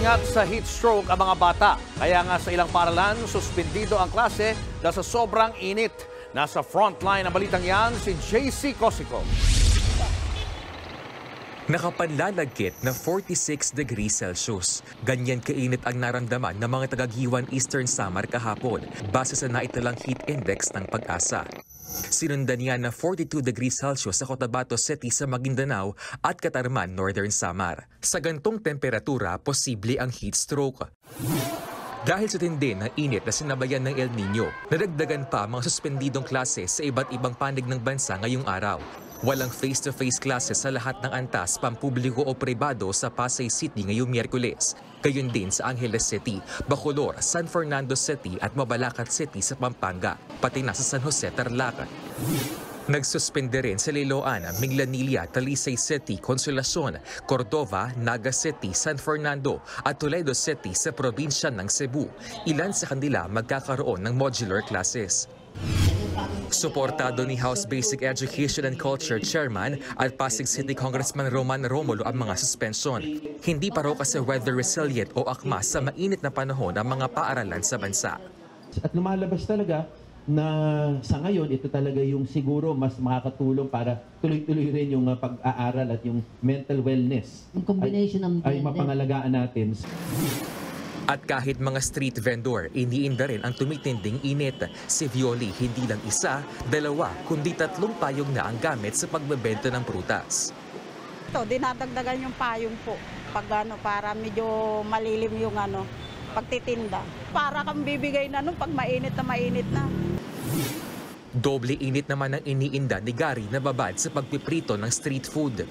Ingat sa heat stroke ang mga bata. Kaya nga sa ilang paaralan, suspendido ang klase dahil sa sobrang init. Nasa frontline ng balitang yan si JC Cosico. Nakapanlalagkit na 46 degrees Celsius. Ganyan kainit ang naramdaman ng mga taga-Giwan Eastern Samar kahapon base sa naitalang heat index ng Pag-asa. Sinundan niya na 42 degrees Celsius sa Cotabato City sa Maguindanao at Catarman, Northern Samar. Sa gantong temperatura, posible ang heat stroke. Dahil sa tindi ng init na sinabayan ng El Nino, nadagdagan pa mga suspendidong klase sa iba't ibang panig ng bansa ngayong araw. Walang face-to-face classes sa lahat ng antas, pampubliko o pribado sa Pasay City ngayong Miyerkules. Gayon din sa Angeles City, Bacolor, San Fernando City at Mabalacat City sa Pampanga, pati na sa San Jose, Tarlac. Nagsuspende rin sa Liloan, Minglanilla, Talisay City, Consolacion, Cordova, Naga City, San Fernando at Toledo City sa probinsya ng Cebu. Ilan sa kanila magkakaroon ng modular classes. Suportado ni House Basic Education and Culture Chairman at Pasig City Congressman Roman Romulo ang mga suspension. Hindi pa raw kasi weather resilient o akma sa mainit na panahon ang mga paaralan sa bansa. At lumalabas talaga na sa ngayon, ito talaga yung siguro mas makakatulong para tuloy-tuloy rin yung pag-aaral at yung mental wellness. Yung combination ng ay mapangalagaan natin. At kahit mga street vendor, iniinda rin ang tumitinding init. Si Violi, hindi lang isa, dalawa, kundi 3 payong na ang gamit sa pagbebenta ng prutas. Ito, dinadagdagan yung payong po. Para medyo malilim yung pagtitinda. Para kang bibigay na pag mainit na. Doble init naman ang iniinda ni Gary na babad sa pagpiprito ng street food.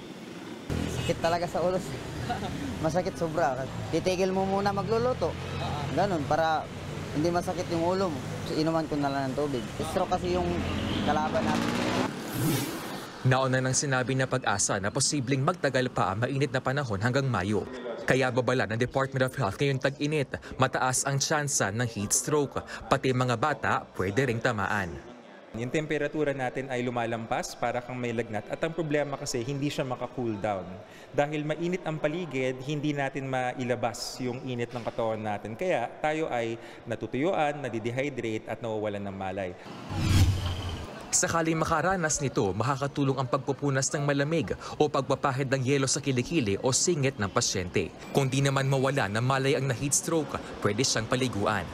Sakit talaga sa ulo. Masakit sobra. Titigil mo muna magluluto. Ganon, para hindi masakit yung ulo mo. So, inuman ko na lang ng tubig. Stroke kasi yung kalaban natin. Nauna nang sinabi na Pag-asa na posibleng magtagal pa ang mainit na panahon hanggang Mayo. Kaya babala ng Department of Health ngayong tag-init, mataas ang tsansa ng heat stroke. Pati mga bata pwede ring tamaan. Yung temperatura natin ay lumalampas para kang may lagnat at ang problema kasi hindi siya maka-cool down. Dahil mainit ang paligid, hindi natin mailabas yung init ng katawan natin. Kaya tayo ay natutuyuan, nadidehydrate at nawawalan ng malay. Sakaling makaranas nito, makakatulong ang pagpupunas ng malamig o pagpapahid ng yelo sa kilikili o singit ng pasyente. Kung di naman mawala ng malay ang na-heat stroke, pwede siyang paliguan.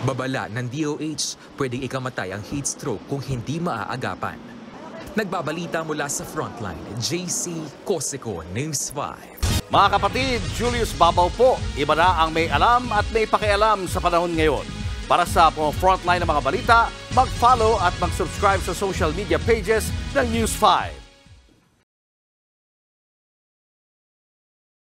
Babala ng DOH, pwedeng ikamatay ang heat stroke kung hindi maaagapan. Nagbabalita mula sa Frontline, JC Cosico, News 5. Mga kapatid, Julius Babaw po. Iba na ang may alam at may pakialam sa panahon ngayon. Para sa Frontline ng mga balita, mag-follow at mag-subscribe sa social media pages ng News 5.